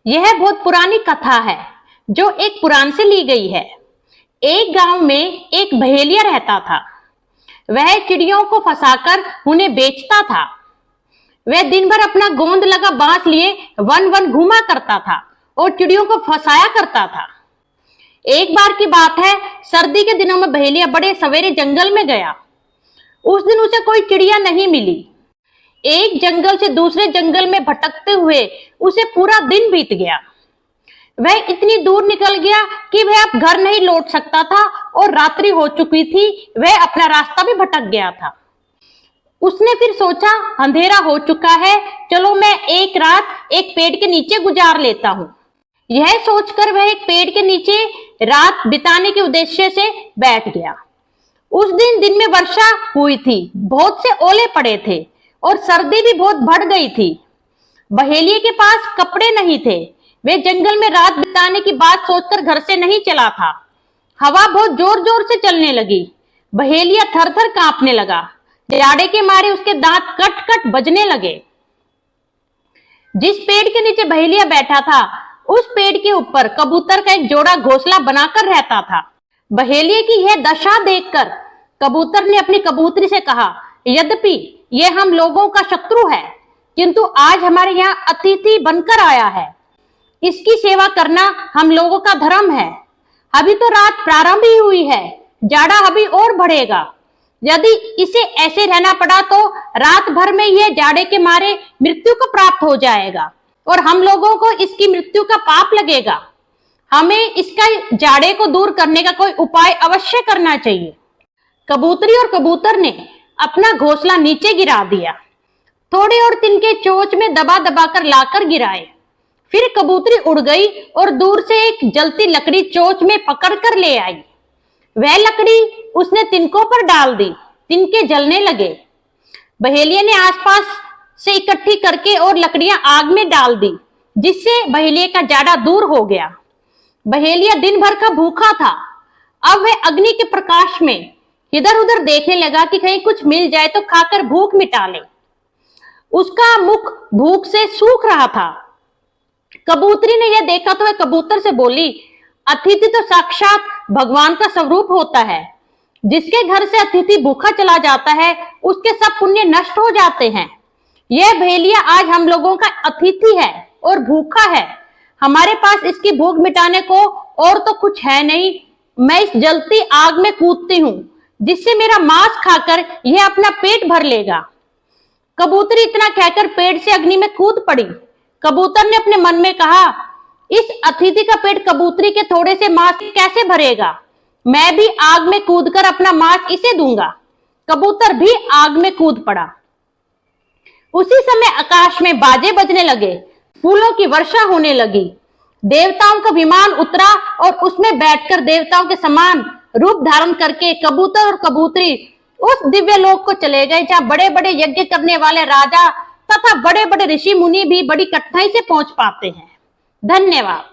यह बहुत पुरानी कथा है जो एक पुराण से ली गई है। एक गांव में एक बहेलिया रहता था। वह चिड़ियों को फंसाकर उन्हें बेचता था। वह दिन भर अपना गोंद लगा बांस लिए वन वन घूमा करता था और चिड़ियों को फंसाया करता था। एक बार की बात है, सर्दी के दिनों में बहेलिया बड़े सवेरे जंगल में गया। उस दिन उसे कोई चिड़िया नहीं मिली। एक जंगल से दूसरे जंगल में भटकते हुए उसे पूरा दिन बीत गया। वह इतनी दूर निकल गया कि वह अब घर नहीं लौट सकता था और रात्रि हो चुकी थी। वह अपना रास्ता भी भटक गया था। उसने फिर सोचा, अंधेरा हो चुका है, चलो मैं एक रात एक पेड़ के नीचे गुजार लेता हूँ। यह सोचकर वह एक पेड़ के नीचे रात बिताने के उद्देश्य से बैठ गया। उस दिन में वर्षा हुई थी, बहुत से ओले पड़े थे और सर्दी भी बहुत बढ़ गई थी। बहेलिये के पास कपड़े नहीं थे। वे जंगल में रात बिताने की बात सोचकर घर से नहीं चला था। हवा बहुत जोर जोर से चलने लगी। बहेलिया थर थर कांपने लगा। जाड़े के मारे उसके दांत कट कट बजने लगे। जिस पेड़ के नीचे बहेलिया बैठा था, उस पेड़ के ऊपर कबूतर का एक जोड़ा घोंसला बनाकर रहता था। बहेलिये की यह दशा देखकर कबूतर ने अपनी कबूतरी से कहा, यद्यपि यह हम लोगों का शत्रु है, किंतु आज हमारे यहाँ अतिथि बनकर आया है। इसकी सेवा करना हम लोगों का धर्म है। अभी तो रात प्रारंभ ही हुई है, जाड़ा अभी और बढ़ेगा। यदि इसे ऐसे रहना पड़ा तो रात भर में यह जाड़े के मारे मृत्यु को प्राप्त हो जाएगा और हम लोगों को इसकी मृत्यु का पाप लगेगा। हमें इसका जाड़े को दूर करने का कोई उपाय अवश्य करना चाहिए। कबूतरी और कबूतर ने अपना घोंसला नीचे गिरा दिया। थोड़े और तिनके चोंच में दबा दबा कर लाकर गिराए। फिर कबूतरी उड़ गई और दूर से एक जलती लकड़ी चोंच में पकड़ कर ले आई। वह लकड़ी उसने तिनकों पर डाल दी। तिनके जलने लगे। बहेलिये ने आसपास से इकट्ठी करके और लकड़ियां आग में डाल दी, जिससे बहेलिये का जाड़ा दूर हो गया। बहेलिया दिन भर का भूखा था। अब वह अग्नि के प्रकाश में इधर उधर देखने लगा कि कहीं कुछ मिल जाए तो खाकर भूख मिटा ले। उसका मुख भूख से सूख रहा था। कबूतरी ने यह देखा तो वह कबूतर से बोली, अतिथि तो साक्षात भगवान का स्वरूप होता है। जिसके घर से अतिथि भूखा चला जाता है, उसके सब पुण्य नष्ट हो जाते हैं। यह बहेलिया आज हम लोगों का अतिथि है और भूखा है। हमारे पास इसकी भूख मिटाने को और तो कुछ है नहीं। मैं इस जलती आग में कूदती हूँ, जिससे मेरा मांस खाकर यह अपना पेट भर लेगा। कबूतरी इतना कहकर पेड़ से अग्नि में कूद पड़ी। कबूतर ने अपने मन में कहा, इस अतिथि का पेट कबूतरी के थोड़े से मांस कैसे भरेगा। मैं भी आग में कूदकर अपना मांस इसे दूंगा। कबूतर भी आग में कूद पड़ा। उसी समय आकाश में बाजे बजने लगे। फूलों की वर्षा होने लगी। देवताओं का विमान उतरा और उसमें बैठकर देवताओं के समान रूप धारण करके कबूतर और कबूतरी उस दिव्य लोक को चले गए, जहाँ बड़े बड़े यज्ञ करने वाले राजा तथा बड़े बड़े ऋषि मुनि भी बड़ी कठिनाई से पहुंच पाते हैं। धन्यवाद।